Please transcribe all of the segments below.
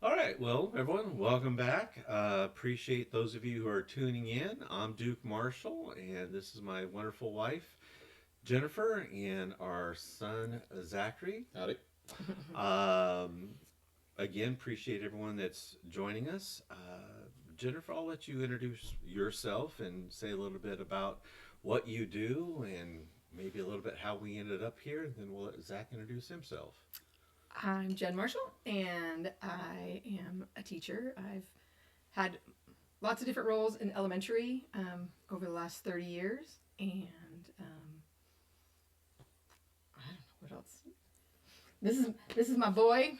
All right, well, everyone, welcome back. Appreciate those of you who are tuning in. I'm Duke Marshall, and this is my wonderful wife, Jennifer, and our son, Zachary. Howdy. Um, Again, appreciate everyone that's joining us. Jennifer, I'll let you introduce yourself and say a little bit about what you do and maybe a little bit how we ended up here, and then we'll let Zach introduce himself. I'm Jen Marshall, and I am a teacher. I've had lots of different roles in elementary over the last 30 years, and I don't know what else. This is my boy.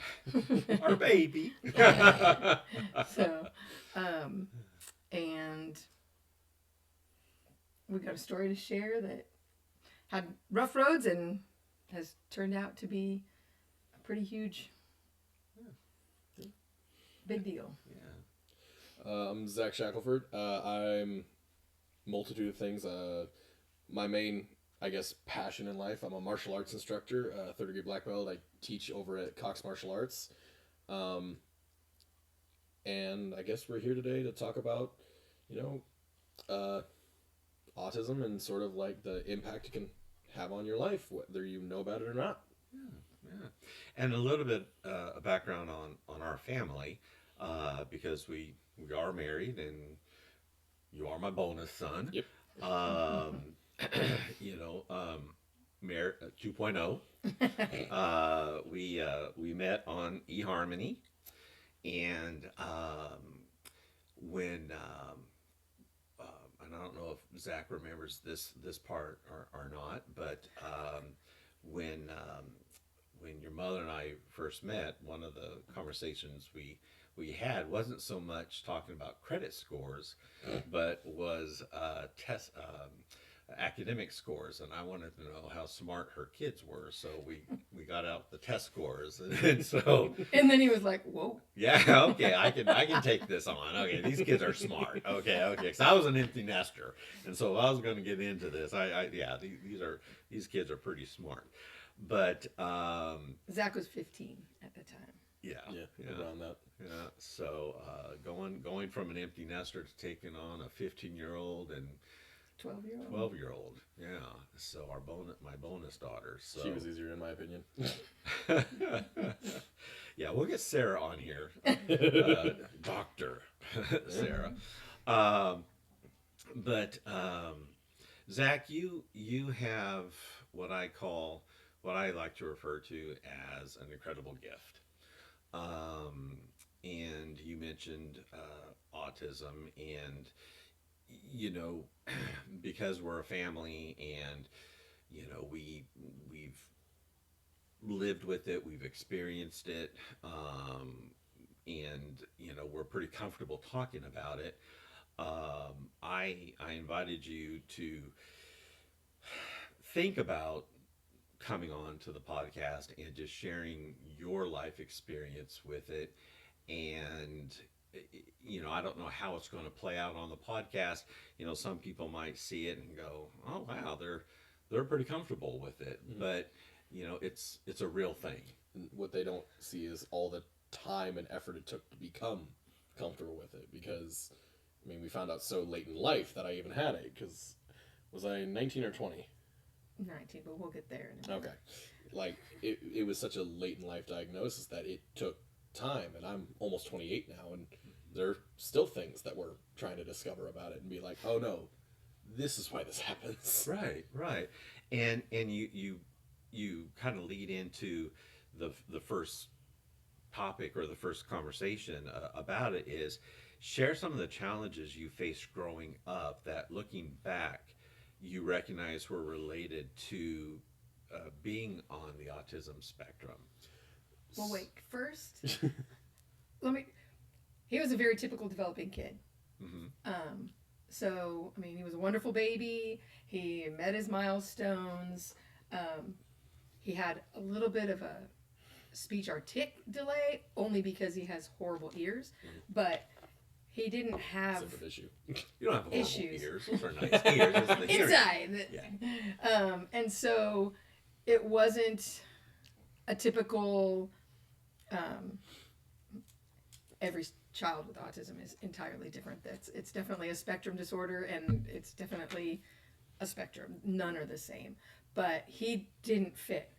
Our baby. So, um, and we got a story to share that had rough roads and has turned out to be a pretty huge, big deal. Yeah. I'm Zach Shackelford. I'm multitude of things. My main, I guess, passion in life. I'm a martial arts instructor, third degree black belt. I teach over at Cox Martial Arts, um, and I guess we're here today to talk about, you know, uh, autism and sort of like the impact it can have on your life, whether you know about it or not. Yeah. And a little bit of background on our family, because we are married, and you are my bonus son. Yep. Um, you know, Mar 2.0. We met on eHarmony, and when and I don't know if Zach remembers this part or not, but when when your mother and I first met, one of the conversations we had wasn't so much talking about credit scores, but was test academic scores, and I wanted to know how smart her kids were. So we got out the test scores, and so And then he was like, "Whoa." yeah, okay, I can take this on. Okay, these kids are smart. Okay, because I was an empty nester, and so if I was going to get into this, yeah, these kids are pretty smart, but Zach was 15 at the time. yeah, Yeah, yeah. around that. Yeah, so going from an empty nester to taking on a 15-year-old and 12-year-old. 12-year-old, yeah. So my bonus daughter. So She was easier in my opinion. yeah, we'll get Sarah on here, Doctor Sarah. Um, but Zach, you have what I like to refer to as an incredible gift. Um, and you mentioned autism, and you know, because we're a family, and we've lived with it, we've experienced it, and we're pretty comfortable talking about it. I invited you to think about coming on to the podcast and just sharing your life experience with it. And I don't know how it's going to play out on the podcast. Some people might see it and go, oh wow, they're pretty comfortable with it. Mhm. But it's a real thing. And what they don't see is all the time and effort it took to become comfortable with it. Because, I mean, we found out so late in life that I even had it. Because was I 19 or 20? 19, but we'll get there in a minute. Okay. Like, it was such a late in life diagnosis that it took time. And I'm almost 28 now. And there are still things that we're trying to discover about it and be like, oh no, this is why this happens. Right. And you kind of lead into the first topic, or the first conversation about it, is share some of the challenges you faced growing up that, looking back, you recognize were related to being on the autism spectrum. Well, wait. First, let me. He was a very typical developing kid. Mm-hmm. So, I mean, he was a wonderful baby. He met his milestones. He had a little bit of a speech artic delay, only because he has horrible ears. But he didn't have Separate issue. You don't have horrible issues. ears. Those are nice ears. It's the hearing. Inside. Yeah. And so it wasn't a typical. every child with autism is entirely different. It's definitely a spectrum disorder, and it's definitely a spectrum. None are the same. But he didn't fit.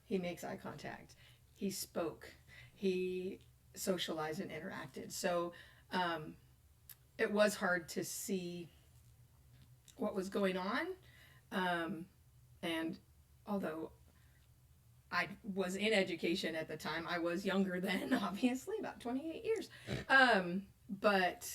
He makes eye contact. He spoke. He socialized and interacted. So it was hard to see what was going on. And although I was in education at the time, I was younger then, obviously, about 28 years. But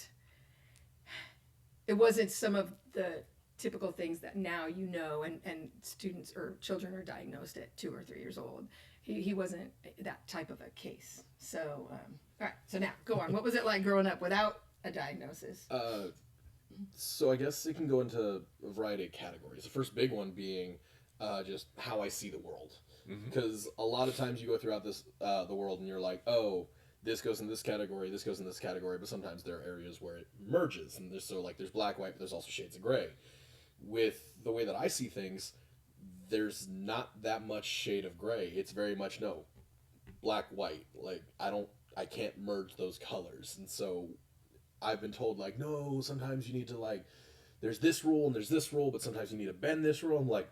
it wasn't some of the typical things that now and students or children are diagnosed at 2 or 3 years old. He wasn't that type of a case. So, all right, so now go on. What was it like growing up without a diagnosis? So I guess it can go into a variety of categories. The first big one being just how I see the world. Because a lot of times you go throughout the world and you're like, oh, this goes in this category, this goes in this category, but sometimes there are areas where it merges, and there's black, white, but there's also shades of gray. With the way that I see things, there's not that much shade of gray. It's very much no, black, white. Like I can't merge those colors, and so I've been told like, no, sometimes you need to like, there's this rule and there's this rule, but sometimes you need to bend this rule. I'm like,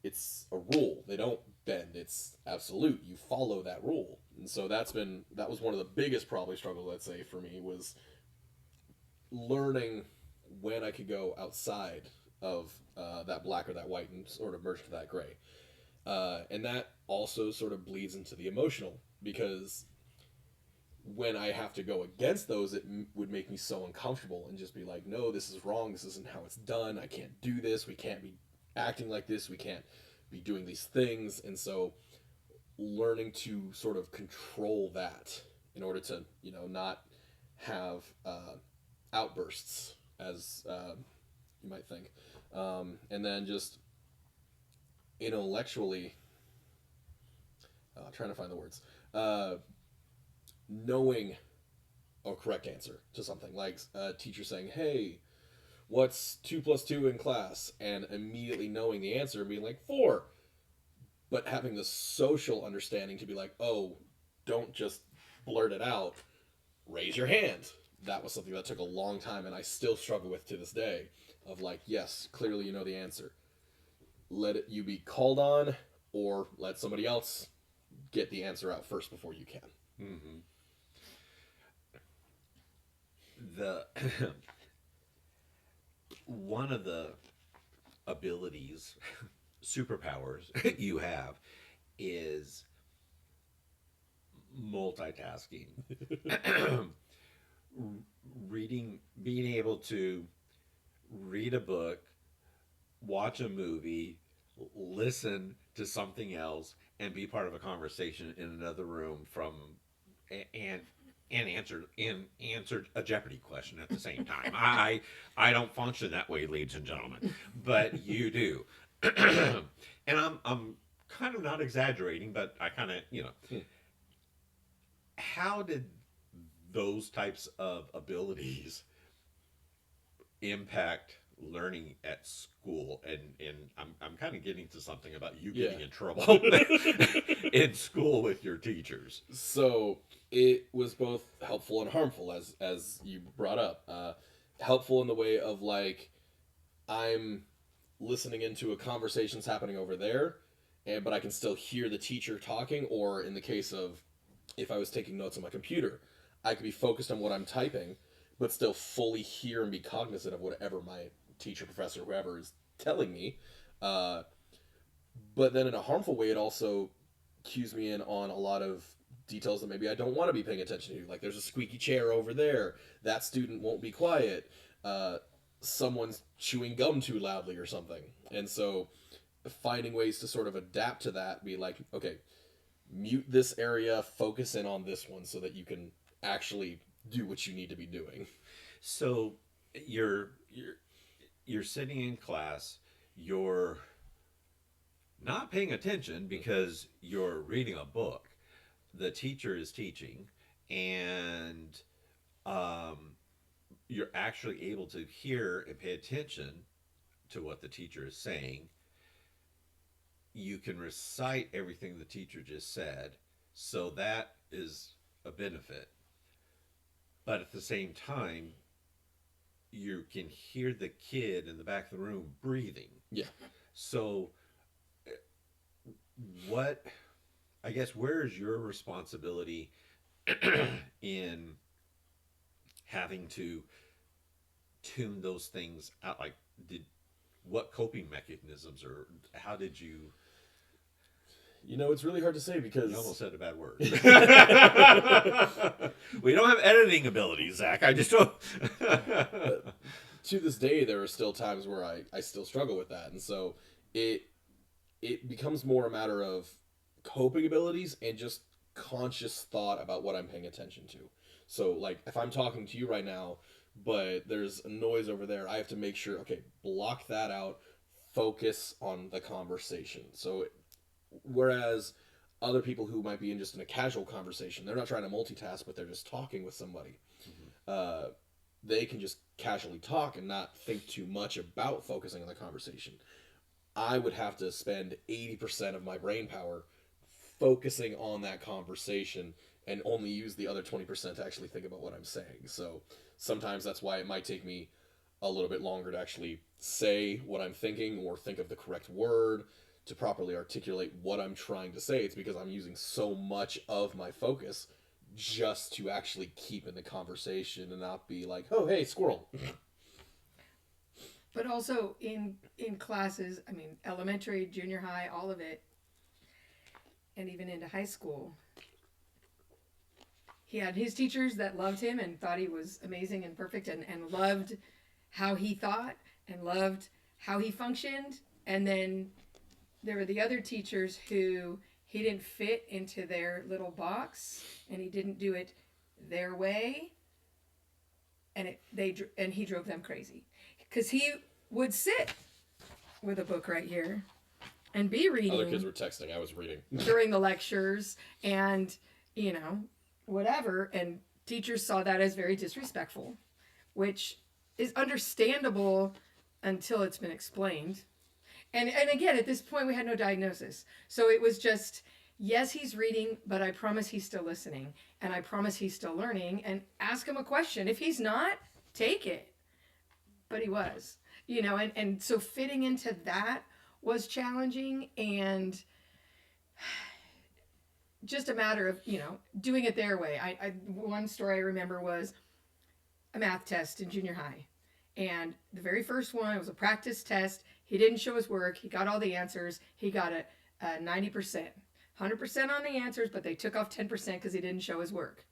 it's a rule. They don't bend. It's absolute. You follow that rule. And so that was one of the biggest probably struggles, let's say, for me, was learning when I could go outside of that black or that white and sort of merge to that gray. And that also sort of bleeds into the emotional, because when I have to go against those, it would make me so uncomfortable and just be like, no, this is wrong. This isn't how it's done. I can't do this. We can't be acting like this. We can't be doing these things. And so learning to sort of control that in order to, not have outbursts, as you might think. And then just intellectually, trying to find the words, knowing a correct answer to something, like a teacher saying, hey, what's 2 plus 2 in class? And immediately knowing the answer and being like, 4. But having the social understanding to be like, oh, don't just blurt it out, raise your hand. That was something that took a long time, and I still struggle with to this day, of like, yes, clearly you know the answer. Let you be called on, or let somebody else get the answer out first before you can. Mm-hmm. The one of the abilities, superpowers you have is multitasking. Being able to read a book, watch a movie, listen to something else, and be part of a conversation in another room and answer a Jeopardy question at the same time. I don't function that way, ladies and gentlemen, but you do. And I'm kind of not exaggerating, but I kind of how did those types of abilities impact learning at school? And I'm kind of getting to something about you getting in trouble in school with your teachers. So it was both helpful and harmful, as you brought up. Helpful in the way of like, I'm listening into a conversation's happening over there, but I can still hear the teacher talking, or in the case of if I was taking notes on my computer, I could be focused on what I'm typing, but still fully hear and be cognizant of whatever my teacher, professor, whoever is telling me. But then in a harmful way, it also cues me in on a lot of details that maybe I don't want to be paying attention to. Like, there's a squeaky chair over there. That student won't be quiet. Someone's chewing gum too loudly or something. And so finding ways to sort of adapt to that, be like, okay, mute this area, focus in on this one so that you can actually do what you need to be doing. So you're sitting in class, you're not paying attention because you're reading a book. The teacher is teaching, and you're actually able to hear and pay attention to what the teacher is saying. You can recite everything the teacher just said, so that is a benefit. but at the same time, you can hear the kid in the back of the room breathing. Yeah. So, what, I guess, where is your responsibility in having to tune those things out? Like, what coping mechanisms, or how did you? You know, it's really hard to say because You almost said a bad word. We don't have editing abilities, Zach. I just don't. to this day, there are still times where I still struggle with that. And so it becomes more a matter of coping abilities and just conscious thought about what I'm paying attention to. So, like, if I'm talking to you right now, but there's a noise over there, I have to make sure, okay, block that out, focus on the conversation. So, whereas other people who might be in just in a casual conversation, they're not trying to multitask, but they're just talking with somebody. They can just casually talk and not think too much about focusing on the conversation. I would have to spend 80% of my brain power focusing on that conversation and only use the other 20% to actually think about what I'm saying. So sometimes that's why it might take me a little bit longer to actually say what I'm thinking or think of the correct word to properly articulate what I'm trying to say. It's because I'm using so much of my focus just to actually keep in the conversation and not be like, oh, hey, squirrel. But also in classes, I mean, elementary, junior high, all of it, and even into high school, he had his teachers that loved him and thought he was amazing and perfect and loved how he thought and loved how he functioned. And then there were the other teachers who he didn't fit into their little box and he didn't do it their way. And he drove them crazy. Because he would sit with a book right here and be reading. Other kids were texting. I was reading. During the lectures and, whatever. And teachers saw that as very disrespectful, which is understandable until it's been explained. And again, at this point, we had no diagnosis. So it was just, yes, he's reading, but I promise he's still listening. And I promise he's still learning. And ask him a question. If he's not, take it. But he was, and so fitting into that was challenging, and just a matter of, doing it their way. One story I remember was a math test in junior high. And the very first one, it was a practice test. He didn't show his work. He got all the answers. He got a 90%. 100% on the answers, but they took off 10% because he didn't show his work.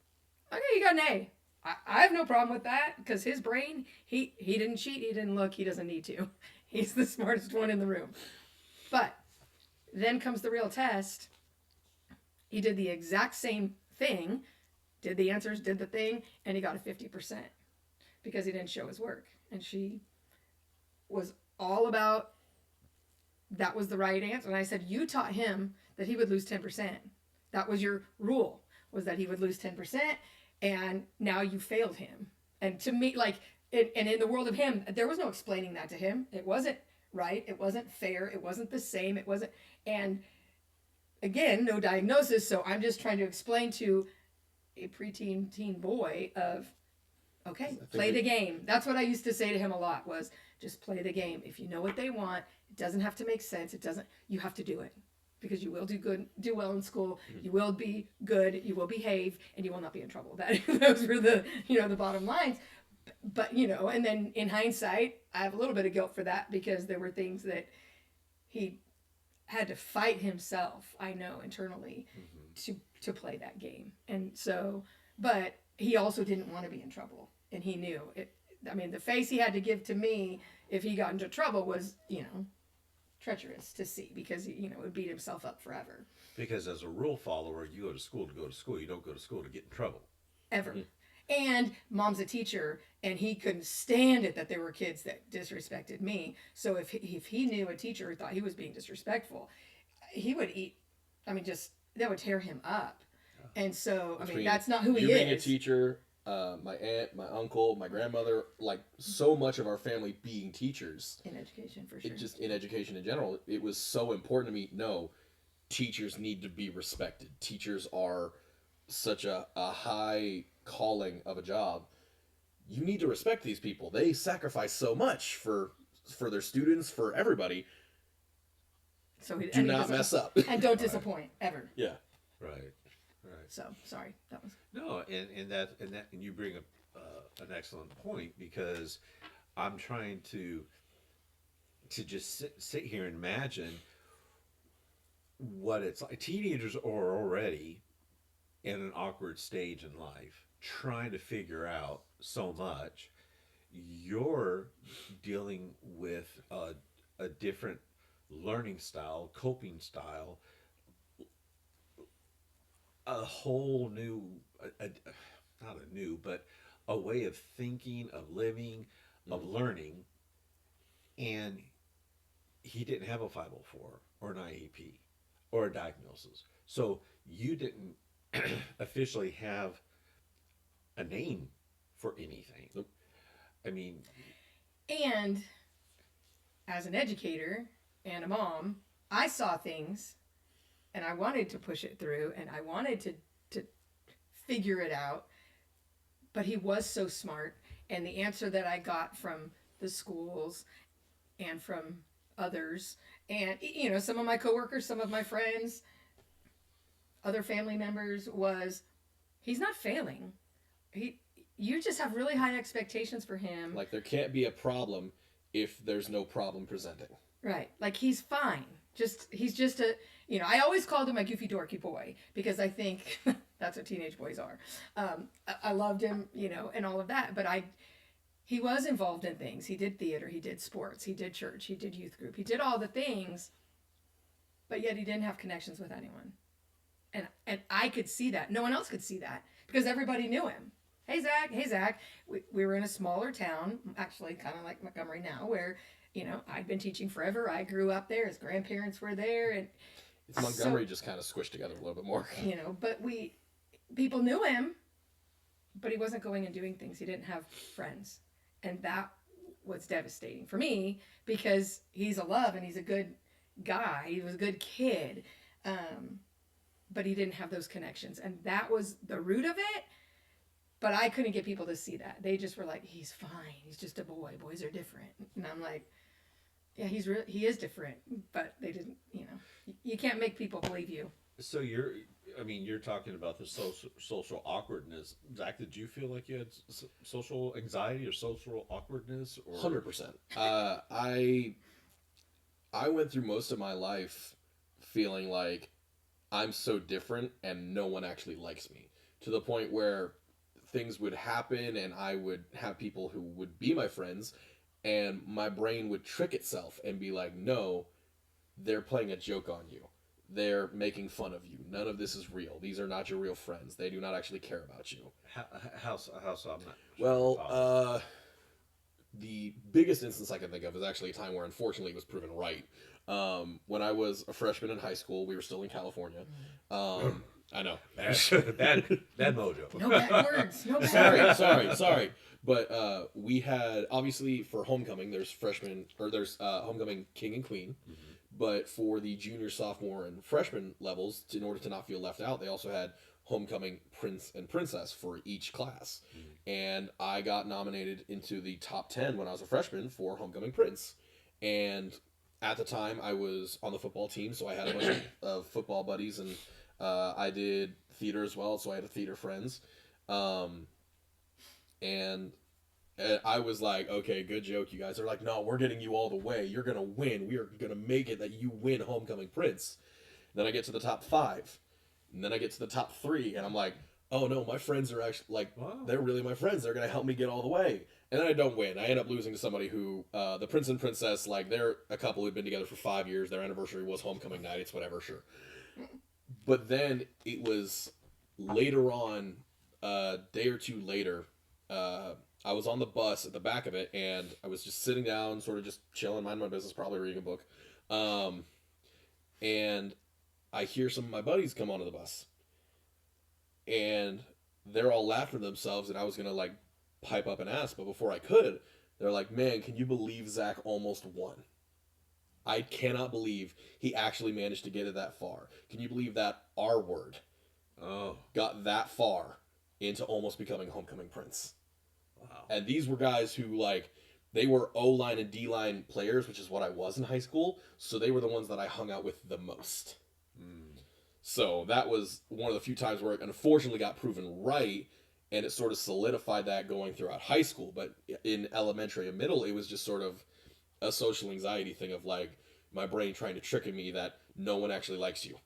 Okay, you got an A. I have no problem with that because his brain, he didn't cheat, he didn't look, he doesn't need to. He's the smartest one in the room. But then comes the real test. He did the exact same thing, did the answers, did the thing, and he got a 50% because he didn't show his work. And she was all about that was the right answer. And I said, you taught him that he would lose 10%. That was your rule, was that he would lose 10%. And now you failed him. And to me, and in the world of him, there was no explaining that to him. It wasn't right. It wasn't fair. It wasn't the same. It wasn't. And again, no diagnosis. So I'm just trying to explain to a preteen teen boy of, okay, play the game. That's what I used to say to him a lot was just play the game. If you know what they want, it doesn't have to make sense. You have to do it. Because you will do well in school. You will be good. You will behave, and you will not be in trouble. Those were the the bottom lines. But and then in hindsight, I have a little bit of guilt for that because there were things that he had to fight himself. I know internally to play that game, and so. But he also didn't want to be in trouble, and he knew it. I mean, the face he had to give to me if he got into trouble was treacherous to see because it would beat himself up forever. Because as a rule follower, you go to school to go to school. You don't go to school to get in trouble. Ever. And mom's a teacher, and he couldn't stand it that there were kids that disrespected me. So if he knew a teacher who thought he was being disrespectful, he would eat. I mean, just that would tear him up. And so that's not who he is. You being a teacher, my aunt, my uncle, my grandmother, so much of our family being teachers. In education, for sure. Just in education in general, it was so important to me. No, teachers need to be respected. Teachers are such a high calling of a job, you need to respect these people. They sacrifice so much for their students, for everybody. So Do not mess up. And don't disappoint ever. Yeah. Right. Right. So sorry, that was. No, and you bring up an excellent point, because I'm trying to just sit here and imagine what it's like. Teenagers are already in an awkward stage in life, trying to figure out so much. You're dealing with a different learning style, coping style, a whole new, not a new, but a way of thinking, of living, of learning. And he didn't have a 504 or an IEP or a diagnosis. So you didn't officially have a name for anything. Nope. I mean, And as an educator and a mom, I saw things and I wanted to push it through and I wanted to figure it out. But he was so smart. And the answer that I got from the schools and from others, and, you know, some of my coworkers, some of my friends, other family members, was he's not failing. You just have really high expectations for him. Like, there can't be a problem if there's no problem presenting. Right. Like, he's fine. He's just a, you know, I always called him a goofy dorky boy because I think that's what teenage boys are. I loved him, you know, and all of that, but he was involved in things. He did theater, he did sports, he did church, he did youth group, he did all the things, but yet he didn't have connections with anyone. And I could see that. No one else could see that because everybody knew him. Hey, Zack. We were in a smaller town, actually kind of like Montgomery now, where, you know, I'd been teaching forever. I grew up there. His grandparents were there. And it's Montgomery, so, just kind of squished together a little bit more. You know, but people knew him, but he wasn't going and doing things. He didn't have friends. And that was devastating for me because he's a love and he's a good guy. He was a good kid. But he didn't have those connections. And that was the root of it. But I couldn't get people to see that. They just were like, he's fine. He's just a boy. Boys are different. And I'm like, yeah, he is different. But they didn't, you know, you can't make people believe you. So you're talking about the social awkwardness. Zach, did you feel like you had social anxiety or social awkwardness? 100%. I went through most of my life feeling like I'm so different and no one actually likes me, to the point where things would happen and I would have people who would be my friends and my brain would trick itself and be like, no, they're playing a joke on you. They're making fun of you. None of this is real. These are not your real friends. They do not actually care about you. How so? I'm not well, the biggest instance I can think of is actually a time where unfortunately it was proven right. When I was a freshman in high school, we were still in California. I know. Bad mojo. No bad words. No bad words. Sorry. But we had, obviously, for homecoming, there's homecoming king and queen. Mm-hmm. But for the junior, sophomore, and freshman levels, in order to not feel left out, they also had homecoming prince and princess for each class. Mm-hmm. And I got nominated into the top 10 when I was a freshman for homecoming prince. And at the time, I was on the football team, so I had a bunch of football buddies, and I did theater as well, so I had theater friends. And I was like, okay, good joke. You guys are like, no, we're getting you all the way. You're going to win. We are going to make it that you win homecoming prince. Then I get to the top 5. And then I get to the top 3, and I'm like, oh no, my friends are actually, like, wow, they're really my friends. They're going to help me get all the way. And then I don't win. I end up losing to somebody who, the prince and princess, like, they're a couple who've been together for 5 years. Their anniversary was homecoming night. It's whatever, sure. But then it was later on, a day or two later, I was on the bus at the back of it, and I was just sitting down, sort of just chilling, minding my business, probably reading a book. And I hear some of my buddies come onto the bus. And they're all laughing to themselves, and I was going to, like, pipe up and ask, but before I could, they're like, man, can you believe Zach almost won? I cannot believe he actually managed to get it that far. Can you believe that R word got that far into almost becoming homecoming prince. Wow. And these were guys who, like, they were O-line and D-line players, which is what I was in high school. So they were the ones that I hung out with the most. So that was one of the few times where it unfortunately got proven right, and it sort of solidified that going throughout high school. But in elementary and middle, it was just sort of a social anxiety thing of, like, my brain trying to trick me that no one actually likes you.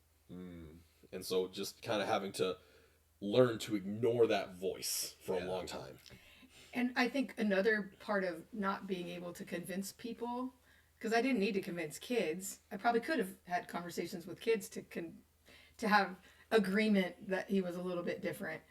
And so just kind of having to learn to ignore that voice for a long time. And I think another part of not being able to convince people, because I didn't need to convince kids. I probably could have had conversations with kids to have agreement that he was a little bit different.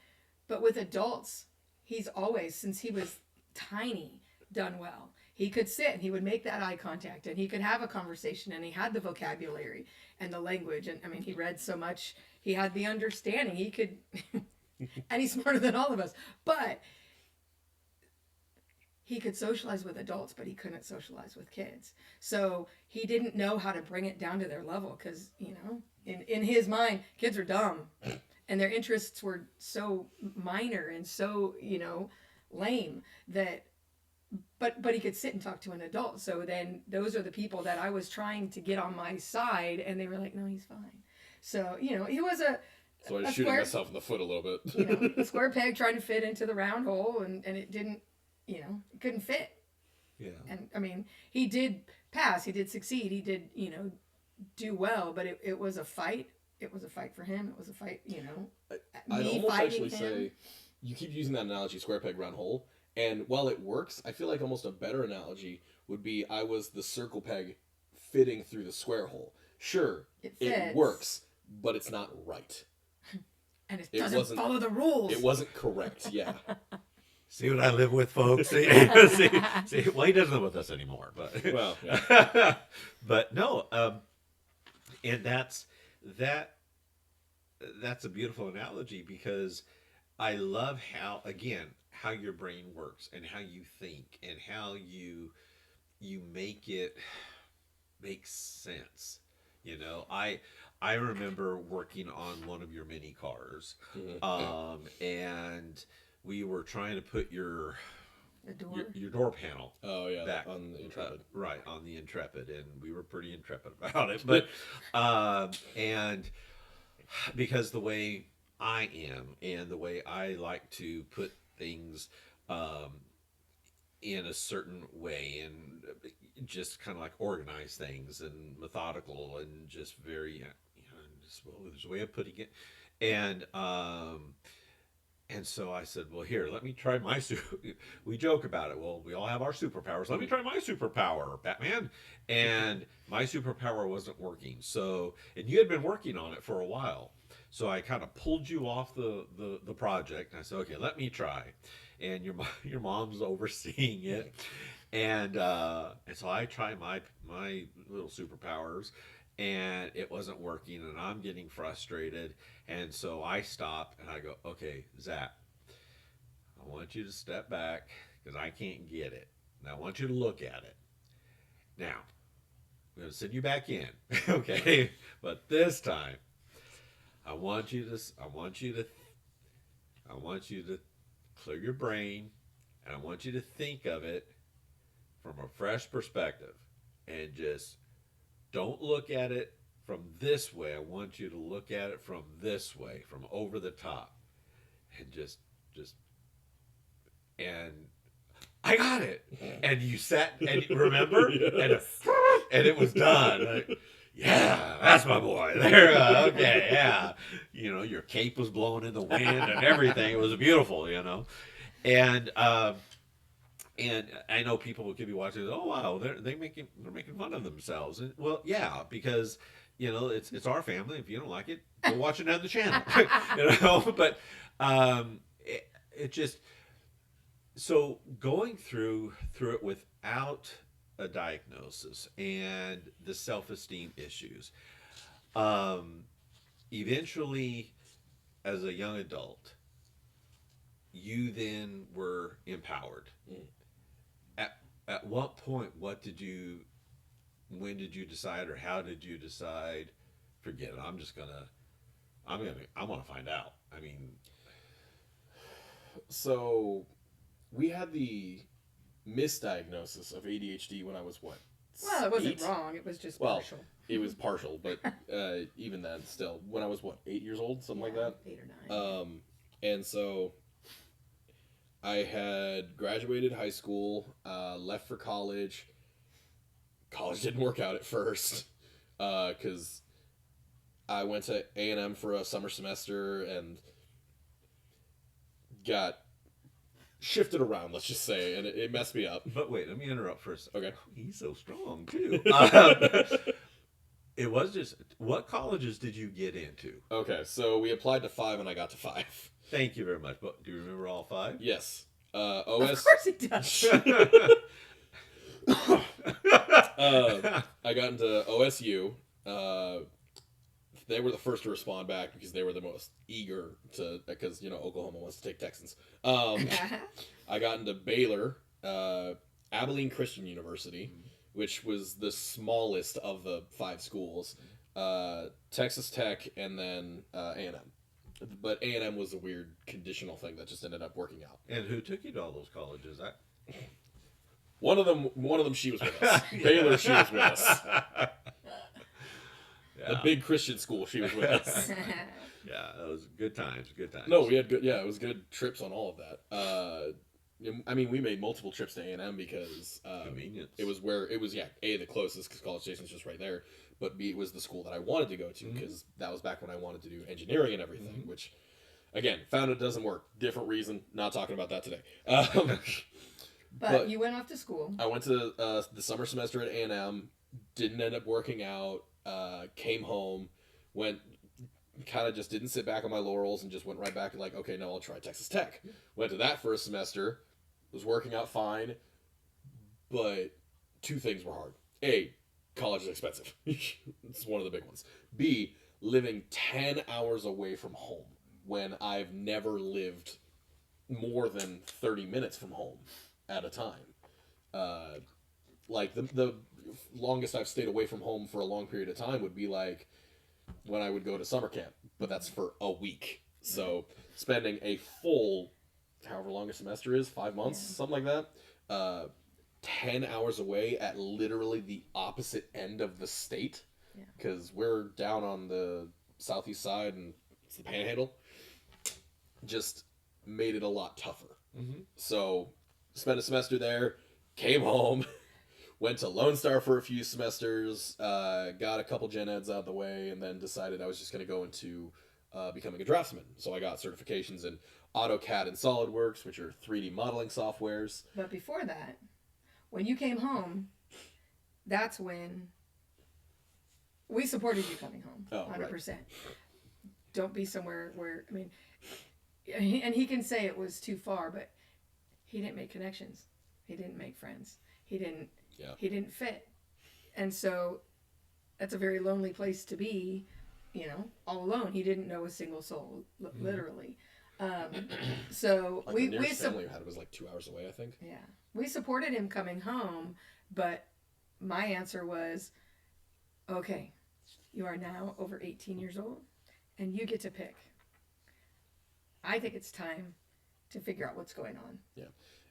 But with adults, he's always, since he was tiny, done well. He could sit and he would make that eye contact and he could have a conversation and he had the vocabulary and the language. And I mean, he read so much, he had the understanding. He could, and he's smarter than all of us. But he could socialize with adults, but he couldn't socialize with kids. So he didn't know how to bring it down to their level because, you know, in his mind, kids are dumb and their interests were so minor and so, you know, lame that, but he could sit and talk to an adult. So then those are the people that I was trying to get on my side and they were like, no, he's fine. So, you know, he was So I was shooting myself in the foot a little bit. You know, a square peg trying to fit into the round hole and it didn't, you know, it couldn't fit. Yeah. And I mean, he did pass, he did succeed, he did, you know, do well, but it was a fight. It was a fight for him. It was a fight, you know. I'd almost actually say, you keep using that analogy, square peg, round hole, and while it works, I feel like almost a better analogy would be I was the circle peg fitting through the square hole. Sure, it works, but it's not right. And it doesn't follow the rules. It wasn't correct, yeah. See what I live with, folks? see, well, he doesn't live with us anymore, but well, yeah. But no, and that's a beautiful analogy because I love how your brain works and how you think and how you make it make sense. You know, I remember working on one of your mini cars, and we were trying to put your door panel. Oh yeah, back on the Intrepid. Right, on the Intrepid, and we were pretty intrepid about it. But and because the way I am and the way I like to put things in a certain way and just kind of like organize things and methodical and just very, there's a way of putting it. And so I said, well, here, let me try my we joke about it. Well, we all have our superpowers. Let me try my superpower, Batman. And my superpower wasn't working. So, and you had been working on it for a while. So I kind of pulled you off the project. And I said, okay, let me try. And your mom's overseeing it. And so I try my little superpowers. And it wasn't working, and I'm getting frustrated. And so I stop and I go, okay, Zack, I want you to step back because I can't get it. And I want you to look at it. Now, I'm going to send you back in, okay? But this time, I want you to clear your brain, and I want you to think of it from a fresh perspective, and just don't look at it from this way. I want you to look at it from this way, from over the top. And just and I got it. And you sat and remember? Yes. And it was done. Like, yeah, that's my boy. There, okay, yeah. You know, your cape was blowing in the wind and everything. It was beautiful, you know. And I know people could be watching. Oh wow, they're making fun of themselves. And, well, yeah, because you know it's our family. If you don't like it, go watch another channel. You know, but it just so going through it without a diagnosis and the self-esteem issues. Eventually, as a young adult, you then were empowered. At what point, when did you decide, or how did you decide, forget it, I want to find out? I mean, So we had the misdiagnosis of ADHD when I was what? Well, it wasn't 8? wrong. It was just Well, partial. it was partial, but even then, still, when I was what, 8 years old, something like that. 8 or 9. And so I had graduated high school, left for college. College didn't work out at first because I went to A&M for a summer semester and got shifted around, let's just say, and it messed me up. But wait, let me interrupt for a second. Okay. He's so strong, too. It was just, what colleges did you get into? Okay, so we applied to 5 and I got to 5. Thank you very much. But do you remember all 5? Yes. Of OS. course he does. I got into OSU. They were the first to respond back because they were the most eager to, because, Oklahoma wants to take Texans. I got into Baylor, Abilene Christian University, which was the smallest of the 5 schools, Texas Tech, and then A&M. But A&M was a weird conditional thing that just ended up working out. And who took you to all those colleges? One of them, she was with us. Baylor, she was with us. Yeah. The big Christian school, she was with us. Yeah, that was good times. Good times. No, we had good. Yeah, it was good trips on all of that. I mean, we made multiple trips to A&M because Convenience. it was where it was. Yeah, A, the closest because College Station's just right there. But B, it was the school that I wanted to go to because that was back when I wanted to do engineering and everything. Which, again, found it doesn't work. Different reason. Not talking about that today. But you went off to school. I went to the summer semester at A&M. Didn't end up working out. Came home. Went. Kind of just didn't sit back on my laurels and just went right back and like, okay, no, I'll try Texas Tech. Went to that for a semester. Was working out fine. But 2 things were hard. A, college is expensive. It's one of the big ones. B, living 10 hours away from home when I've never lived more than 30 minutes from home at a time. Like the longest I've stayed away from home for a long period of time would be like when I would go to summer camp, but that's for a week. So spending a full, however long a semester is, 5 months, something like that, 10 hours away at literally the opposite end of the state, because we're down on the southeast side and it's the Panhandle, just made it a lot tougher. So spent a semester there, came home, went to Lone Star for a few semesters, got a couple gen eds out of the way, and then decided I was just going to go into becoming a draftsman. So I got certifications in AutoCAD and SolidWorks, which are 3D modeling softwares. But before that, when you came home, that's when we supported you coming home. 100%. Right. Don't be somewhere where, I mean, and he can say it was too far, but he didn't make connections. He didn't make friends. He didn't fit. And so that's a very lonely place to be, all alone. He didn't know a single soul, literally. So like the nearest family I had was like 2 hours away, I think. Yeah. We supported him coming home, but my answer was, okay, you are now over 18 years old and you get to pick. I think it's time to figure out what's going on. Yeah.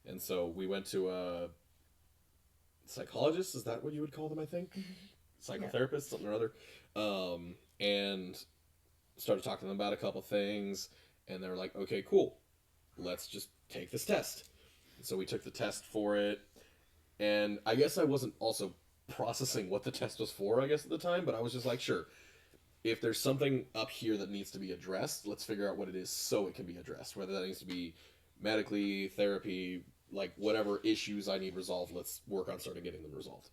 And so we went to a psychologist, is that what you would call them, I think? Psychotherapist, something or other. And started talking to them about a couple things, and they were like, okay, cool, let's just take this test. So we took the test for it, and I guess I wasn't also processing what the test was for, I guess, at the time, but I was just like, sure, if there's something up here that needs to be addressed, let's figure out what it is so it can be addressed, whether that needs to be medically, therapy, like whatever issues I need resolved, let's work on starting getting them resolved.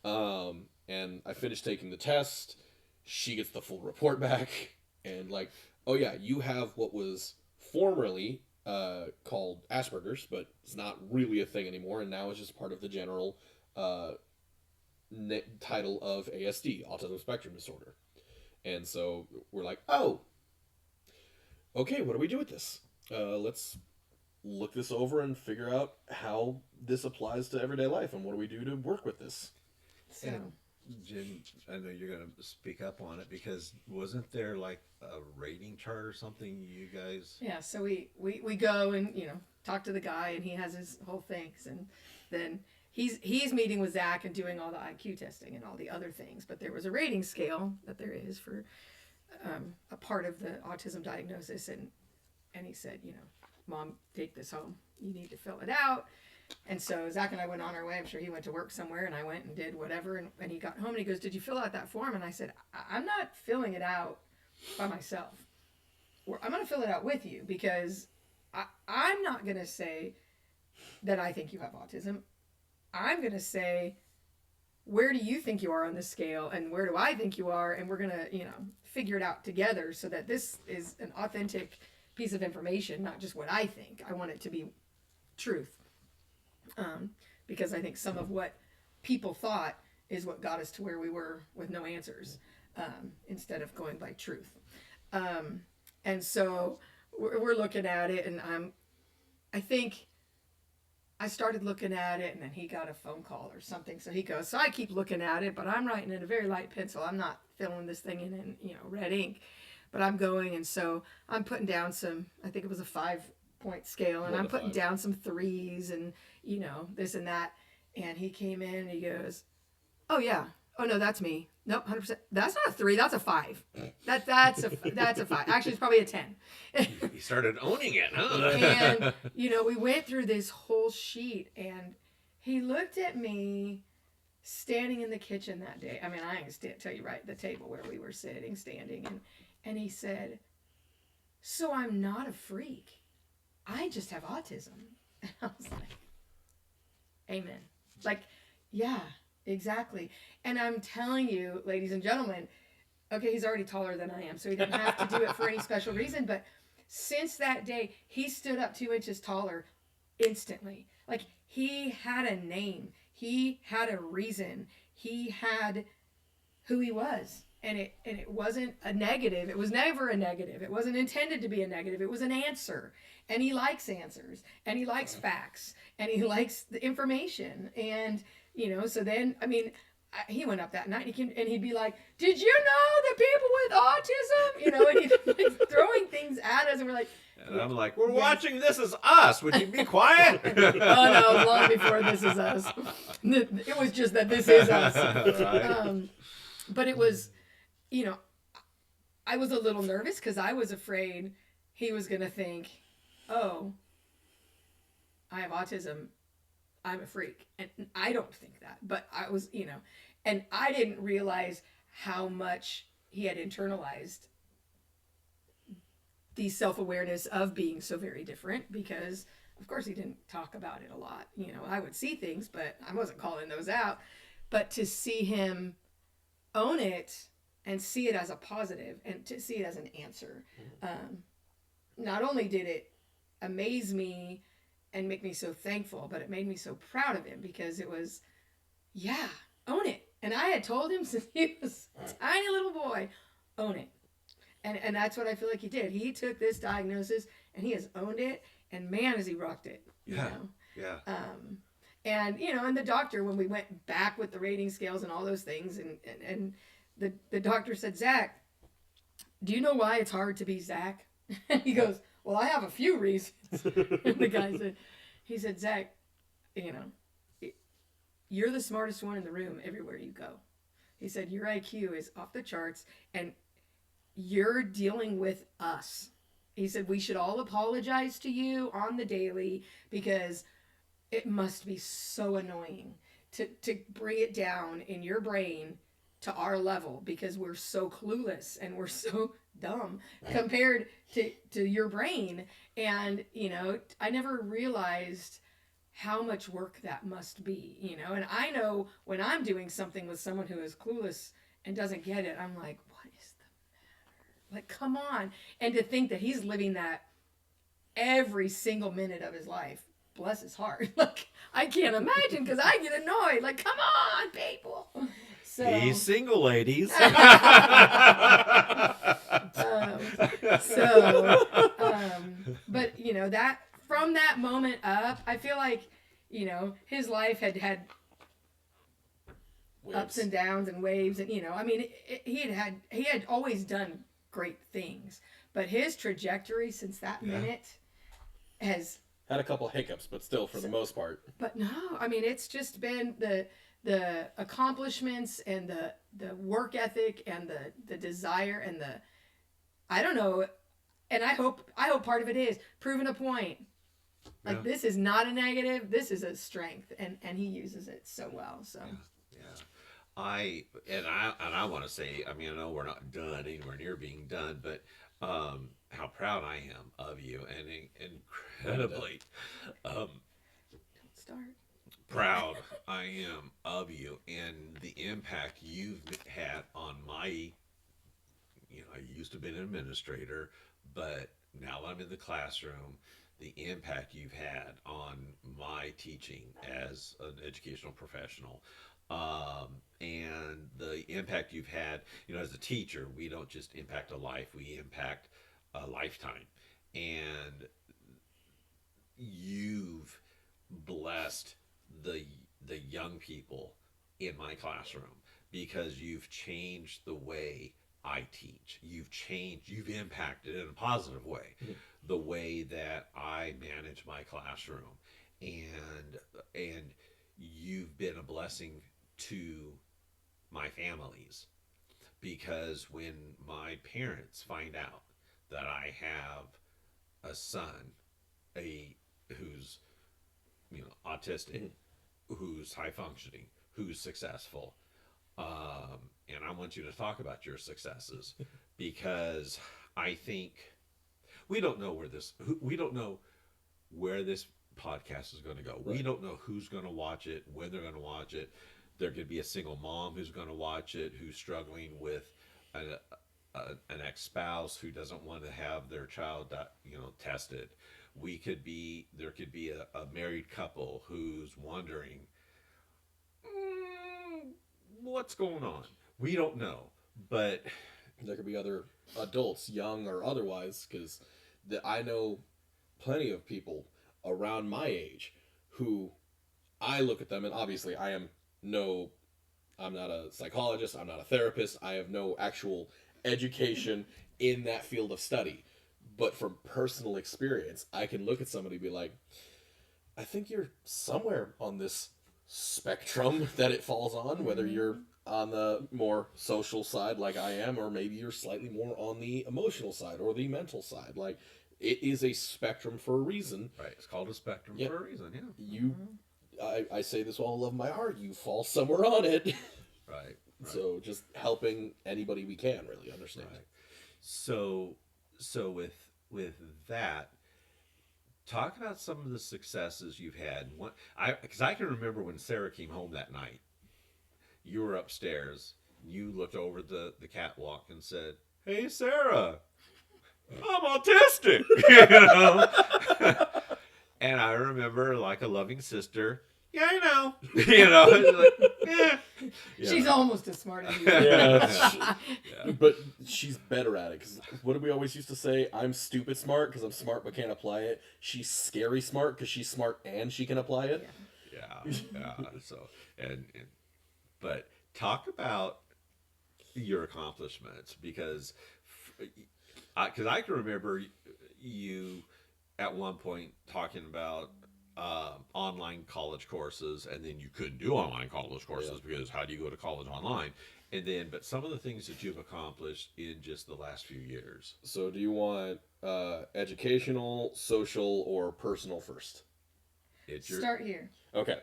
And I finished taking the test. She gets the full report back, and like, oh yeah, you have what was formerly called Asperger's, but it's not really a thing anymore, and now it's just part of the general title of ASD, Autism Spectrum Disorder. And so we're like, oh, okay, what do we do with this? Let's look this over and figure out how this applies to everyday life, and what do we do to work with this? So, Jim, I know you're going to speak up on it because wasn't there like a rating chart or something you guys? Yeah, so we go and talk to the guy, and he has his whole things, and then he's meeting with Zack and doing all the IQ testing and all the other things. But there was a rating scale that there is for a part of the autism diagnosis, and he said, Mom, take this home. You need to fill it out. And so Zack and I went on our way. I'm sure he went to work somewhere, and I went and did whatever. And he got home, and he goes, "Did you fill out that form?" And I said, "I'm not filling it out by myself. I'm going to fill it out with you, because I'm not going to say that I think you have autism. I'm going to say, where do you think you are on this scale, and where do I think you are, and we're going to, figure it out together so that this is an authentic piece of information, not just what I think. I want it to be truth." Because I think some of what people thought is what got us to where we were with no answers, instead of going by truth. And so we're looking at it, and I think I started looking at it, and then he got a phone call or something. So he goes, so I keep looking at it, but I'm writing in a very light pencil. I'm not filling this thing in red ink, but I'm going. And so I'm putting down some, I think it was a 5-point scale, and I'm putting down some 3s and, this and that. And he came in and he goes, "Oh yeah. Oh no, that's me. Nope, 100%. That's not a 3. That's a 5. That's a 5. Actually, it's probably a 10." He started owning it, huh? And we went through this whole sheet, and he looked at me standing in the kitchen that day. I mean, I can tell you right at the table where we were standing, and he said, "So I'm not a freak. I just have autism." And I was like, amen. Like, yeah, exactly. And I'm telling you, ladies and gentlemen, okay, he's already taller than I am, so he didn't have to do it for any special reason. But since that day, he stood up 2 inches taller instantly. Like, he had a name. He had a reason. He had who he was. And it wasn't a negative. It was never a negative. It wasn't intended to be a negative. It was an answer. And he likes answers. And he likes facts. And he likes the information. And, so then, I mean, he went up that night, and he'd be like, "Did you know that people with autism," and he'd like throwing things at us, and we're like, and I'm like, "We're watching This Is Us. Would you be quiet?" Oh no, long before This Is Us. It was just that This Is Us. Right. But it was, I was a little nervous because I was afraid he was going to think, "Oh, I have autism. I'm a freak." And I don't think that. But I was, and I didn't realize how much he had internalized the self-awareness of being so very different, because, of course, he didn't talk about it a lot. I would see things, but I wasn't calling those out. But to see him own it and see it as a positive and to see it as an answer, not only did it amaze me and make me so thankful, but it made me so proud of him, because it was, yeah, own it. And I had told him since he was a tiny little boy, own it. And that's what I feel like he did. He took this diagnosis and he has owned it, and man, has he rocked it. Yeah. And and the doctor, when we went back with the rating scales and all those things, and the doctor said, "Zack, do you know why it's hard to be Zack?" And he goes, "Well, I have a few reasons." And the guy said, "Zack, you're the smartest one in the room everywhere you go." He said, "Your IQ is off the charts, and you're dealing with us." He said, "We should all apologize to you on the daily, because it must be so annoying to bring it down in your brain to our level, because we're so clueless and we're so dumb compared to your brain." And, I never realized how much work that must be, and I know when I'm doing something with someone who is clueless and doesn't get it, I'm like, what is the matter? Like, come on. And to think that he's living that every single minute of his life, bless his heart. Like, I can't imagine, because I get annoyed. Like, come on, people. So, He's single, ladies. But that from that moment up, I feel like his life had ups and downs and waves, and I mean, he had always done great things, but his trajectory since that minute has had a couple hiccups, but still, for the most part. But no, I mean, it's just been the accomplishments and the work ethic and the desire and I don't know, and I hope part of it is proving a point. Like this is not a negative, this is a strength, and he uses it so well. So I want to say, I mean, I know we're not done anywhere near being done, but how proud I am of you, and incredibly don't start. proud I am of you and the impact you've had on my. I used to be an administrator, but now I'm in the classroom. The impact you've had on my teaching as an educational professional, and the impact you've had, as a teacher, we don't just impact a life, we impact a lifetime. And you've blessed the young people in my classroom because you've changed the way I teach. You've impacted in a positive way the way that I manage my classroom, and you've been a blessing to my families, because when my parents find out that I have a son, who's autistic, who's high functioning, who's successful, and I want you to talk about your successes, because I think we don't know where this podcast is going to go. Right. We don't know who's going to watch it, when they're going to watch it. There could be a single mom who's going to watch it, who's struggling with an ex-spouse who doesn't want to have their child, tested. There could be a married couple who's wondering, what's going on? We don't know, but there could be other adults, young or otherwise, because I know plenty of people around my age who I look at them, and obviously I'm not a psychologist, I'm not a therapist, I have no actual education in that field of study, but from personal experience, I can look at somebody and be like, I think you're somewhere on this spectrum that it falls on, whether you're on the more social side like I am, or maybe you're slightly more on the emotional side or the mental side. Like, it is a spectrum for a reason. Right. It's called a spectrum for a reason, yeah. I say this with all the love of my heart, you fall somewhere on it. Right. So just helping anybody we can really understand. Right. So with that, talk about some of the successes you've had. Because I can remember when Sarah came home that night. You were upstairs. You looked over the catwalk and said, "Hey, Sarah, I'm autistic." And I remember, like a loving sister, yeah, I know. Like, yeah. She's almost as smart as you. Yeah. But she's better at it. Because what did we always used to say? I'm stupid smart because I'm smart but can't apply it. She's scary smart because she's smart and she can apply it. Yeah. So but talk about your accomplishments, because I can remember you at one point talking about online college courses, and then you couldn't do online college courses because how do you go to college online? But some of the things that you've accomplished in just the last few years. So do you want educational, social, or personal first? Start here. Okay.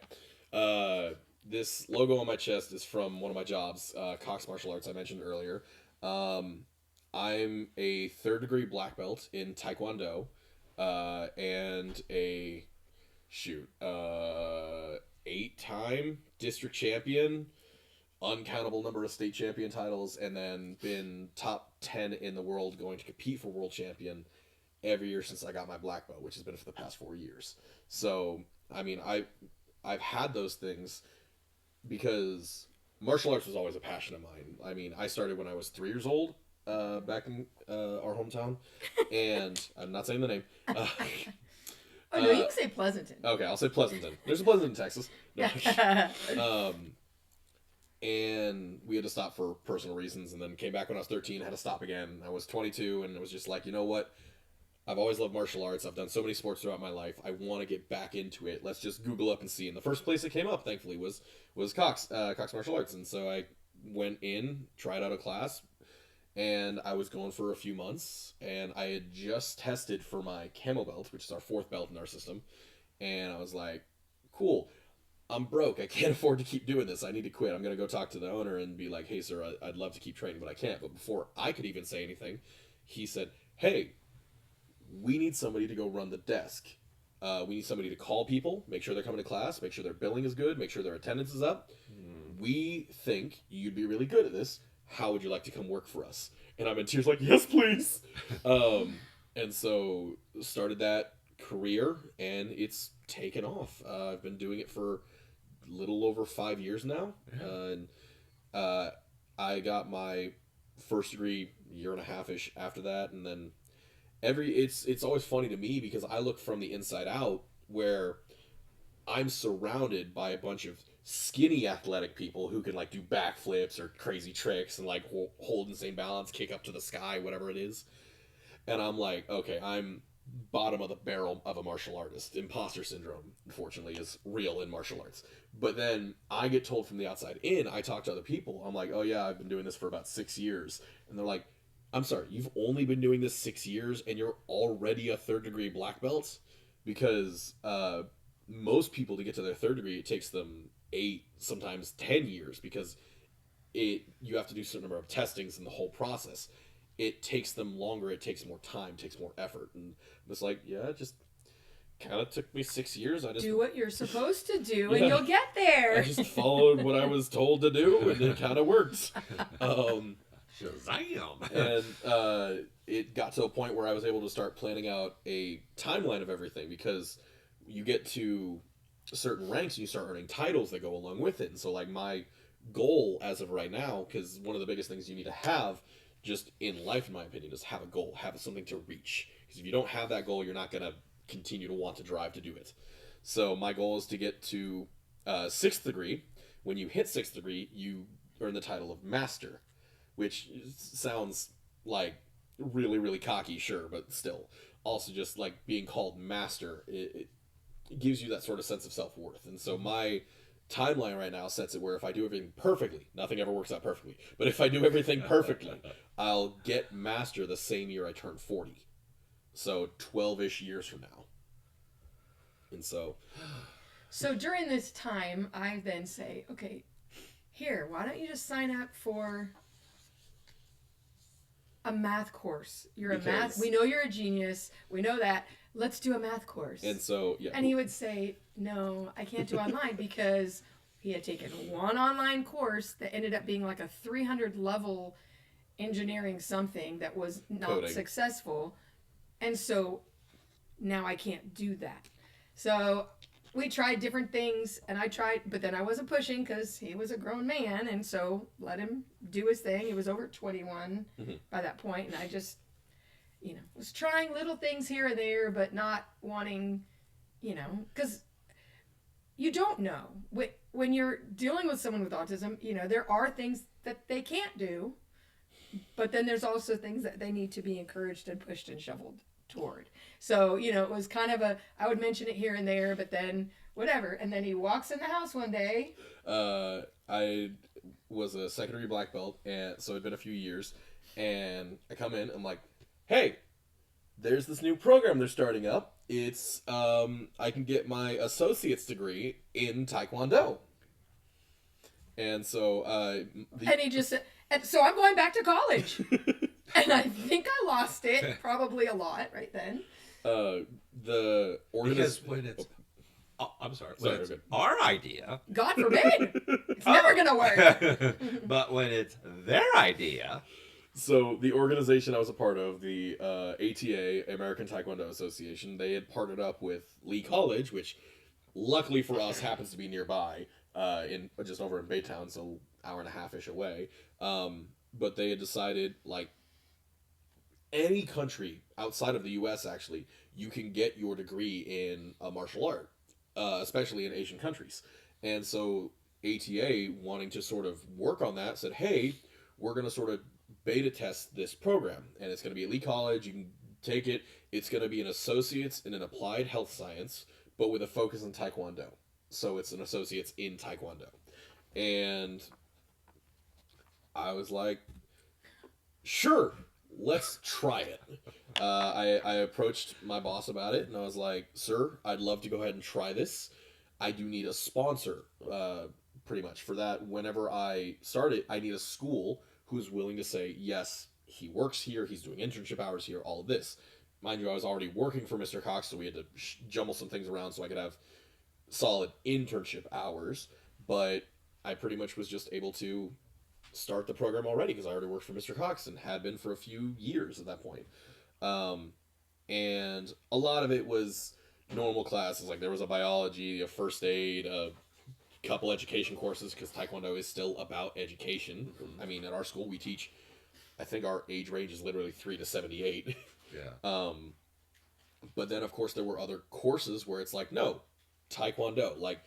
This logo on my chest is from one of my jobs, Cox Martial Arts, I mentioned earlier. I'm a 3rd degree black belt in Taekwondo, and a 8-time district champion, uncountable number of state champion titles, and then been top 10 in the world going to compete for world champion every year since I got my black belt, which has been for the past 4 years. So, I mean, I've had those things because martial arts was always a passion of mine. I mean, I started when I was 3 years old, back in our hometown, and I'm not saying the name. Oh, no, you can say Pleasanton. Okay, I'll say Pleasanton. There's a Pleasanton, Texas. No. and we had to stop for personal reasons, and then came back when I was 13, had to stop again. I was 22, and it was just like, you know what? I've always loved martial arts. I've done so many sports throughout my life. I want to get back into it. Let's just Google up and see. And the first place it came up, thankfully, was Cox Martial Arts. And so I went in, tried out a class, and I was going for a few months. And I had just tested for my camo belt, which is our 4th belt in our system. And I was like, cool. I'm broke. I can't afford to keep doing this. I need to quit. I'm going to go talk to the owner and be like, hey, sir, I'd love to keep training, but I can't. But before I could even say anything, he said, hey, we need somebody to go run the desk. We need somebody to call people, make sure they're coming to class, make sure their billing is good, make sure their attendance is up. We think you'd be really good at this. How would you like to come work for us? And I'm in tears like, yes, please. And so started that career, and it's taken off. I've been doing it for a little over 5 years now. I got my first degree year and a half-ish after that, and then it's always funny to me because I look from the inside out, where I'm surrounded by a bunch of skinny athletic people who can like do backflips or crazy tricks and like hold insane balance, kick up to the sky, whatever it is. And I'm like, okay, I'm bottom of the barrel of a martial artist. Imposter syndrome, unfortunately, is real in martial arts. But then I get told from the outside in, I talk to other people, I'm like, oh yeah, I've been doing this for about 6 years. And they're like, I'm sorry, you've only been doing this 6 years and you're already a 3rd degree black belt? Because most people, to get to their 3rd degree, it takes them 8, sometimes 10 years, because you have to do a certain number of testings in the whole process. It takes them longer, it takes more time, it takes more effort. And it's like, yeah, it just kind of took me 6 years. I just do what you're supposed to do, and you'll get there. I just followed what I was told to do, and it kind of worked. Shazam! And it got to a point where I was able to start planning out a timeline of everything, because you get to certain ranks and you start earning titles that go along with it. And so like my goal as of right now, because one of the biggest things you need to have just in life, in my opinion, is have a goal, have something to reach. Because if you don't have that goal, you're not going to continue to want to drive to do it. So my goal is to get to 6th degree. When you hit 6th degree, you earn the title of master, which sounds like really, really cocky, sure, but still. Also, just like being called master, it gives you that sort of sense of self-worth. And so my timeline right now sets it where if I do everything perfectly, nothing ever works out perfectly, but if I do everything perfectly, I'll get master the same year I turn 40. So 12-ish years from now. And so during this time, I then say, okay, here, why don't you just sign up for a math course? We know you're a genius. We know that. Let's do a math course. And so, yeah. And he would say, no, I can't do online, because he had taken one online course that ended up being like a 300 level engineering something that was not Coding. Successful. And so now I can't do that. So we tried different things, and but then I wasn't pushing because he was a grown man, and so let him do his thing. He was over 21 by that point, and I just, was trying little things here and there, but not wanting, because you don't know. When you're dealing with someone with autism, there are things that they can't do, but then there's also things that they need to be encouraged and pushed and shoveled toward. So, it was kind of I would mention it here and there, but then whatever. And then he walks in the house one day. I was a secondary black belt, and so it'd been a few years, and I come in, I'm like, hey, there's this new program they're starting up. It's, I can get my associate's degree in Taekwondo. And so, and he just said, and so I'm going back to college. And I think I lost it probably a lot right then. The Because when it's... I'm sorry. When it's good. our idea... God forbid! It's never going to work. But when it's their idea... So the organization I was a part of, the ATA, American Taekwondo Association, they had partnered up with Lee College, which luckily for us happens to be nearby, in just over in Baytown, so hour and a half-ish away. But they had decided, like, any country outside of the U.S., actually, you can get your degree in a martial art, especially in Asian countries. And so ATA, wanting to sort of work on that, said, hey, we're going to sort of beta test this program, and it's going to be elite college. You can take it. It's going to be an associate's in an applied health science, but with a focus in Taekwondo. So it's an associate's in Taekwondo. And I was like, sure, let's try it. I approached my boss about it, and I was like, sir, I'd love to go ahead and try this. I do need a sponsor, pretty much, for that. Whenever I start it, I need a school who's willing to say, yes, he works here, he's doing internship hours here, all of this. Mind you, I was already working for Mr. Cox, so we had to jumble some things around so I could have solid internship hours, but I pretty much was just able to start the program already because I already worked for Mr. Cox and had been for a few years at that point. And a lot of it was normal classes. Like there was a biology, a first aid, a couple education courses because Taekwondo is still about education. I mean, at our school we teach, I think our age range is literally 3 to 78. Yeah. But then of course there were other courses where it's like, no, Taekwondo, like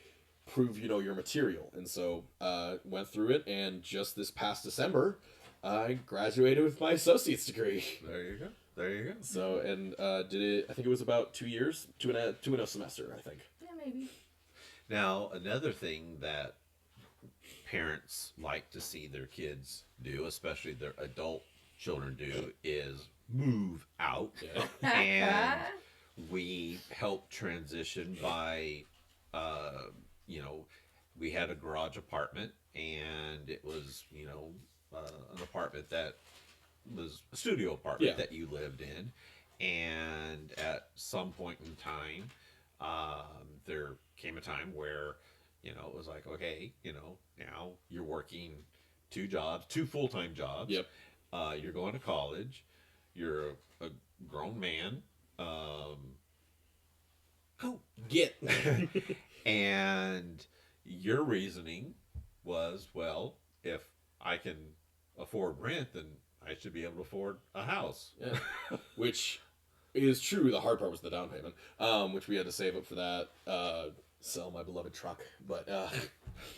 prove you know your material. And so went through it, and just this past December I graduated with my associate's degree. There you go. There you go. So, and did it, I think it was about 2 years, two and a semester, I think. Yeah, maybe. Now, another thing that parents like to see their kids do, especially their adult children do, is move out. Yeah. And we help transition by, we had a garage apartment, and it was, an apartment that was a studio apartment that you lived in. And at some point in time, there came a time where, it was like, okay, now you're working 2 jobs, 2 full-time jobs. Yep. You're going to college. You're a grown man. Go get. And your reasoning was, well, if I can afford rent, then I should be able to afford a house. Yeah. Which is true. The hard part was the down payment, which we had to save up for that. Sell my beloved truck, but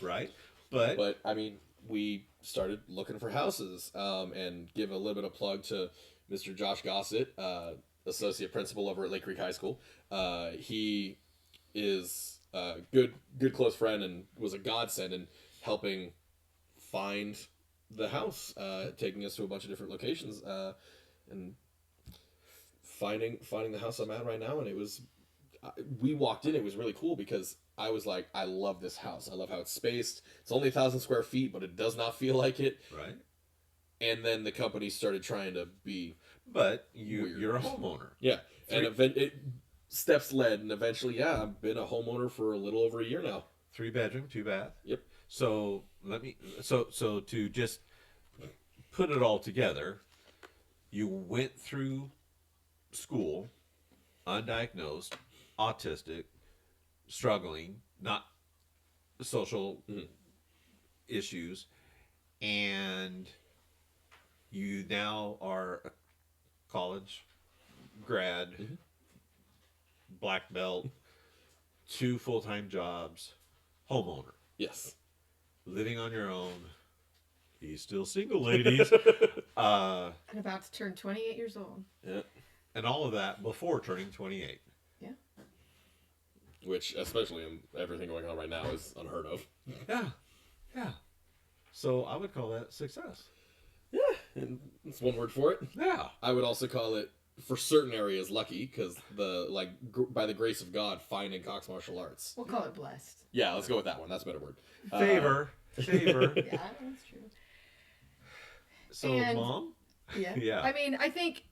right. But I mean, we started looking for houses, and give a little bit of plug to Mr. Josh Gossett, associate principal over at Lake Creek High School. He is a good close friend and was a godsend in helping find the house, taking us to a bunch of different locations, and finding the house I'm at right now. And it was, we walked in, it was really cool because I was like, I love this house. I love how it's spaced. It's only 1,000 square feet, but it does not feel like it. right. And then the company started trying to be, But Weird. you're a homeowner. yeah, and steps led, and eventually, yeah, I've been a homeowner for a little over a year now. 3 bedroom, 2 bath. Yep. So so to just put it all together, you went through school, undiagnosed, autistic, struggling, not social issues, and you now are a college grad, black belt, 2 full-time jobs, homeowner, Yes. living on your own. He's still single, ladies. And about to turn 28 years old. Yeah. And all of that before turning 28. Yeah. Which, especially in everything going on right now, is unheard of. Yeah. Yeah. So I would call that success. Yeah, and that's one word for it. Yeah. I would also call it, for certain areas, lucky, because by the grace of God, finding Cox Martial Arts. We'll call it blessed. Yeah, let's go with that one. That's a better word. Favor. Favor. Yeah, that's true. So, And- Mom? Yeah. Yeah. I mean, I think,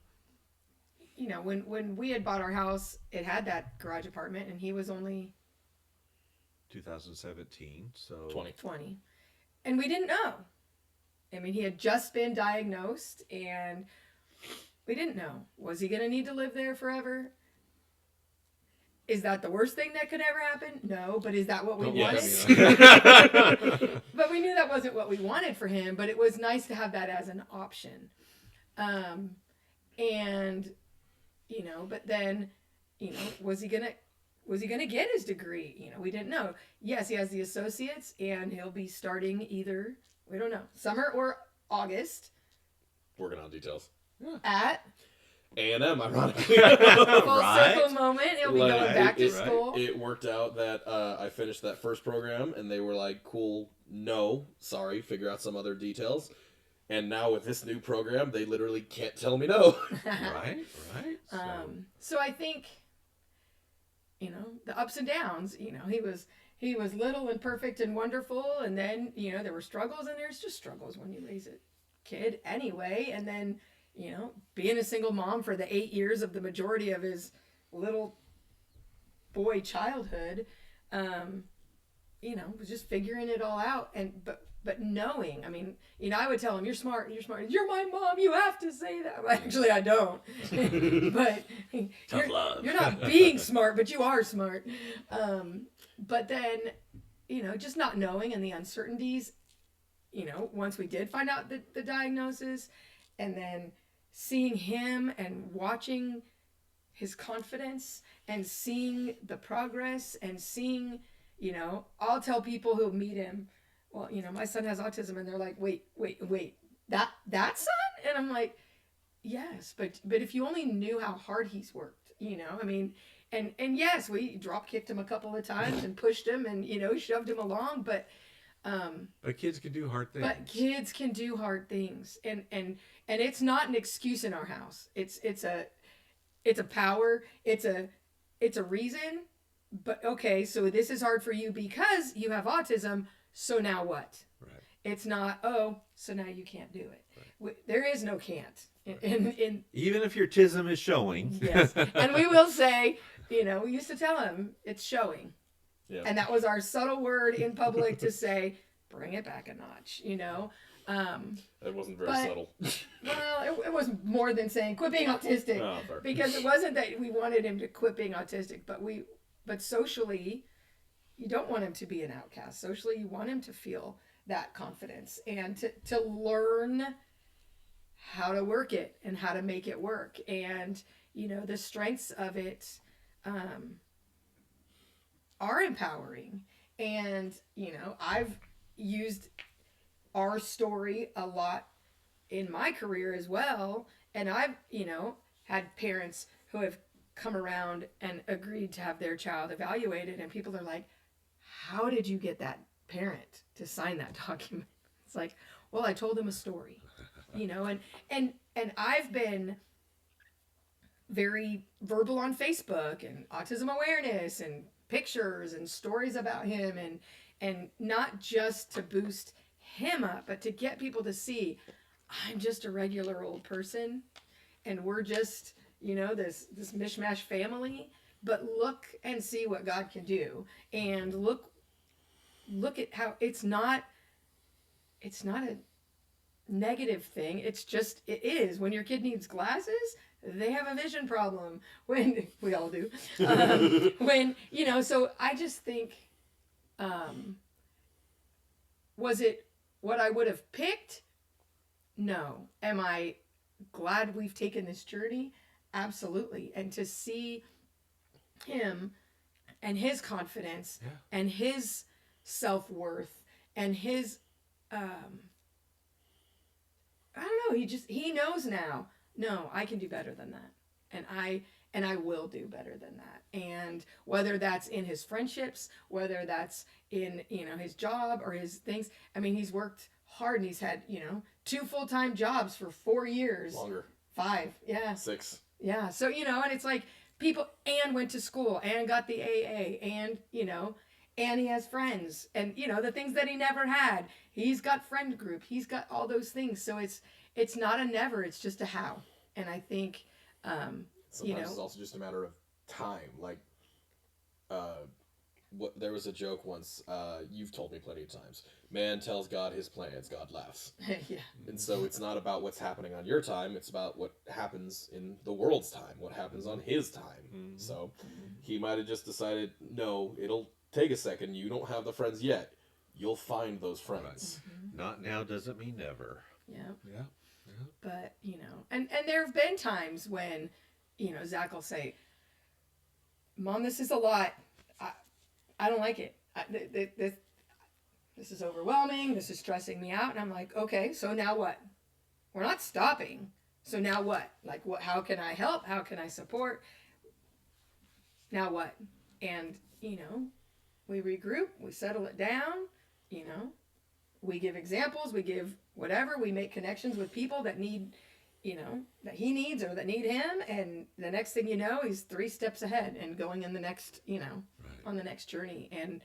when we had bought our house, it had that garage apartment, and he was only 2017. So 20. And we didn't know. I mean, he had just been diagnosed, and we didn't know. Was he going to need to live there forever? Is that the worst thing that could ever happen? No, but is that what we wanted? But we knew that wasn't what we wanted for him, but it was nice to have that as an option. And, but then, was he going to was he going to get his degree? You know, we didn't know. Yes, he has the associates, and he'll be starting either, we don't know, summer or August Working on details. at A&M, ironically. full Right. circle moment. He'll be going back to school. It worked out that I finished that first program, and they were like, cool, no, sorry, figure out some other details. And now with this new program, they literally can't tell me no. Right. So I think, you know, the ups and downs, you know, he was little and perfect and wonderful, and then, you know, there were struggles, and there's just struggles when you raise a kid anyway, and then, you know, being a single mom for the 8 years of the majority of his little boy childhood, you know, was just figuring it all out, and but knowing, I mean, you know, I would tell him, you're smart, you're my mom, you have to say that. Well, actually, I don't. But Tough love. You're not being smart, but you are smart. But then, you know, just not knowing and the uncertainties, you know, once we did find out the diagnosis, and then seeing him and watching his confidence and seeing the progress and seeing, you know, I'll tell people who meet him, well, you know, my son has autism, and they're like, wait, that son? And I'm like, yes, but if you only knew how hard he's worked, you know, I mean, and yes, we drop kicked him a couple of times and pushed him and, you know, shoved him along, but kids can do hard things. But kids can do hard things, and it's not an excuse in our house. It's a power. It's a reason. But okay, so this is hard for you because you have autism. So now what? Right. It's not, oh, so now you can't do it. Right. There is no can't. Even if your tism is showing. Yes. And we will say, you know, we used to tell him it's showing. Yeah. And that was our subtle word in public to say, bring it back a notch, you know. It wasn't very subtle. Well, it was more than saying quit being autistic. Oh, because it wasn't that we wanted him to quit being autistic, but socially, you don't want him to be an outcast. Socially, you want him to feel that confidence and to learn how to work it and how to make it work. And, you know, the strengths of it are empowering. And, you know, I've used our story a lot in my career as well. And I've, you know, had parents who have come around and agreed to have their child evaluated, and people are like, how did you get that parent to sign that document? It's like, well, I told them a story, you know, and I've been very verbal on Facebook and autism awareness and pictures and stories about him, and not just to boost him up, but to get people to see I'm just a regular old person, and we're just, you know, this mishmash family, but look and see what God can do, and look at how it's not a negative thing. It's just, it is. When your kid needs glasses, they have a vision problem. When we all do, when, you know, so I just think, was it what I would have picked? No. Am I glad we've taken this journey? Absolutely. And to see him and his confidence and his self-worth and his, I don't know, he knows now, no, I can do better than that. And I will do better than that. And whether that's in his friendships, whether that's in, you know, his job or his things, I mean, he's worked hard and he's had, you know, 2 full-time jobs for 4 years. Longer. 5, yeah. 6. Yeah, so, you know, and it's like people, and went to school, and got the AA, and, you know, and he has friends, and, you know, the things that he never had. He's got friend group, he's got all those things, so it's not a never, it's just a how. And I think, Sometimes you know, it's also just a matter of time. Like, there was a joke once, you've told me plenty of times. Man tells God his plans, God laughs. yeah. And so it's not about what's happening on your time, it's about what happens in the world's time, what happens on his time. Mm-hmm. So he might have just decided, no, it'll take a second, you don't have the friends yet. You'll find those friends. Mm-hmm. Not now doesn't mean never. Yeah. But, you know, and there have been times when, you know, Zack will say, Mom, this is a lot. I don't like it. This is overwhelming. This is stressing me out. And I'm like, okay, so now what? We're not stopping. So now what? Like, what? How can I help? How can I support? Now what? And, we regroup, we settle it down, we give examples, we give whatever, we make connections with people that need, that he needs or that need him. And the next thing you know, he's 3 steps ahead and going in the next, on the next journey. And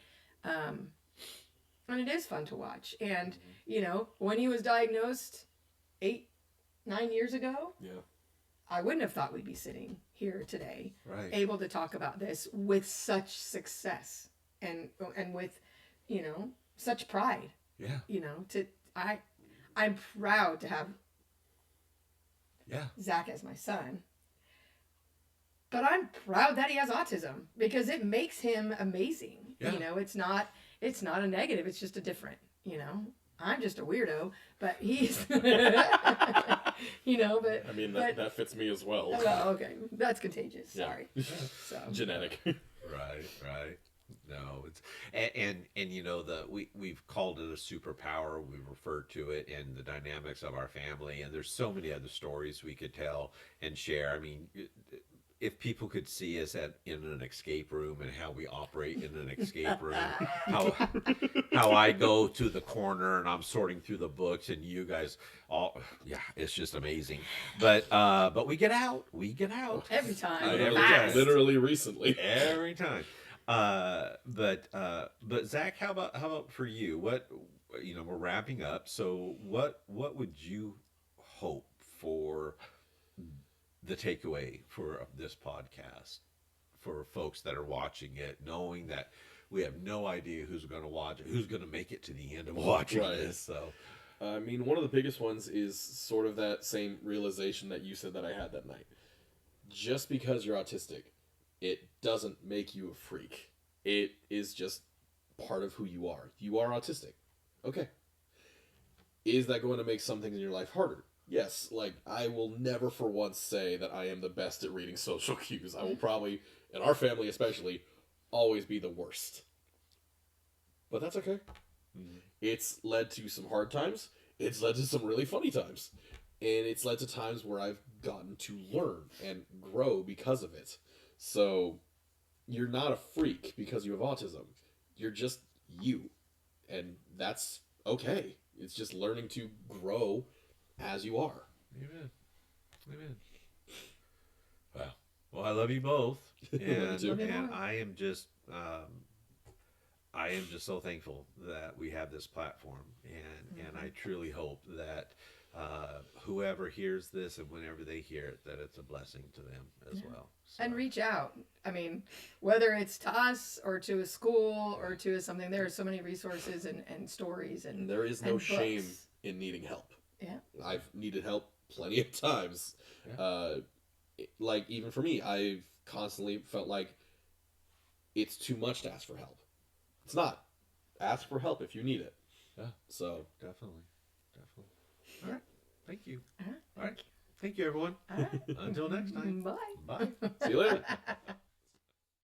it is fun to watch. And, when he was diagnosed 8, 9 years ago, I wouldn't have thought we'd be sitting here today, able to talk about this with such success and with, such pride. I'm proud to have Zack as my son, but I'm proud that he has autism because it makes him amazing. It's not a negative. It's just a different, I'm just a weirdo, but he's, but. I mean, that fits me as well. Oh, okay. That's contagious. Sorry. So. Genetic. Right. No, it's and we've called it a superpower. We've referred to it in the dynamics of our family, and there's so many other stories we could tell and share. I mean, if people could see us in an escape room and how we operate in an escape room, how I go to the corner and I'm sorting through the books and you guys it's just amazing. But we get out. Every time. Literally recently. Every time. But Zack, how about for you? What, we're wrapping up. So what would you hope for the takeaway for this podcast for folks that are watching it, knowing that we have no idea who's going to watch it, who's going to make it to the end of watching this? So, I mean, one of the biggest ones is sort of that same realization that you said that I had that night. Just because you're autistic, it doesn't make you a freak. It is just part of who you are. You are autistic. Okay. Is that going to make some things in your life harder? Yes. Like, I will never for once say that I am the best at reading social cues. I will probably, in our family especially, always be the worst. But that's okay. Mm-hmm. It's led to some hard times. It's led to some really funny times. And it's led to times where I've gotten to learn and grow because of it. So, you're not a freak because you have autism. You're just you. And that's okay. It's just learning to grow as you are. Amen. Well, I love you both. And I am just so thankful that we have this platform. And I truly hope that whoever hears this and whenever they hear it, that it's a blessing to them as well. So. And reach out. I mean, whether it's to us or to a school or to something, there are so many resources and stories. And there is no shame in needing help. Yeah. I've needed help plenty of times. Yeah. Like, even for me, I've constantly felt like it's too much to ask for help. It's not. Ask for help if you need it. Yeah. So. Definitely. All right. Thank you. Uh-huh. All right. Thank you, everyone. All right. Until next time. Bye. See you later.